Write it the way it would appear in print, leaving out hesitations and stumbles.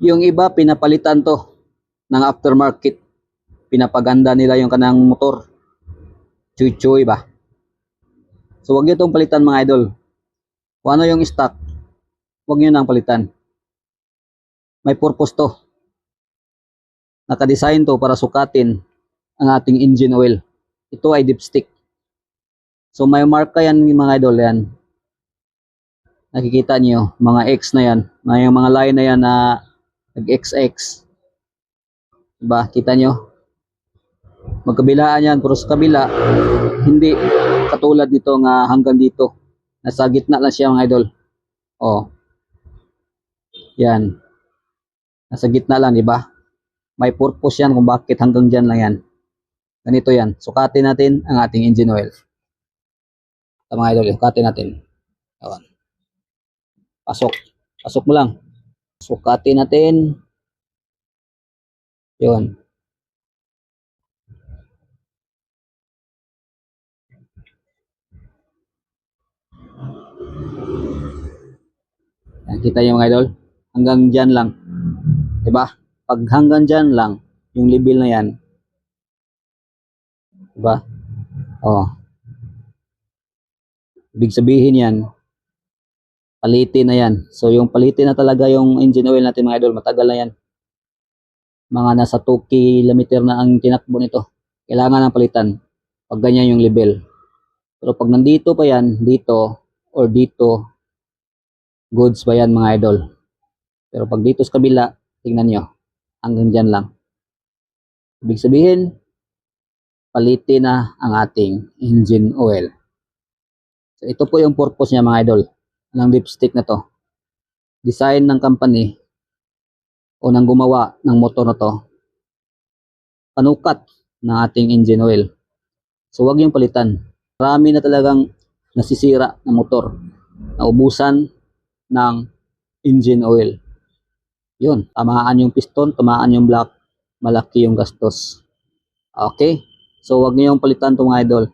Yung iba, pinapalitan to ng aftermarket. Pinapaganda nila yung kanang motor. Chuy-chuy ba? So, wag nyo itong palitan mga idol. Kung ano yung stock, wag nyo nang palitan. May purpose to. Nakadesign to para sukatin ang ating engine oil. Ito ay dipstick. So, may marka yan mga idol yan. Nakikita niyo mga X na yan. Yung mga line na yan na nag-XX. Diba? Kita nyo? Magkabilaan yan. Pero sa kabila, hindi katulad nito nga hanggang dito. Nasa gitna lang siya mga idol. Oh. Yan. Nasa gitna lang, di ba? May purpose yan kung bakit hanggang dyan lang yan. Ganito yan. Sukatin natin ang ating engine oil. Ito mga idol, sukatin natin. Ayan. Pasok. Pasok mo lang. Sukatin natin. Yun. Yan, kita nyo mga idol. Hanggang dyan lang. Diba? Pag hanggang dyan lang, yung level na yan. Diba? Oh. Ibig sabihin yan, palitin na yan. So yung palitin na talaga yung engine oil natin mga idol, matagal na yan. Mga nasa 2 kilometer na ang tinakbo nito. Kailangan ng palitan pag ganyan yung level. Pero pag nandito pa yan, dito or dito, goods pa yan mga idol. Pero pag dito sa kabila, tingnan nyo, hanggang dyan lang. Ibig sabihin, palitin na ang ating engine oil. So ito po yung purpose niya mga idol, ng dipstick na to. Design ng company o ng gumawa ng motor na to, panukat ng ating engine oil. So wag yung palitan. Marami na talagang nasisira ng motor, naubusan ng engine oil. Yun, tamaan yung piston, tamaan yung block, malaki yung gastos. Okay? So wag niyo yung palitan to mga idol.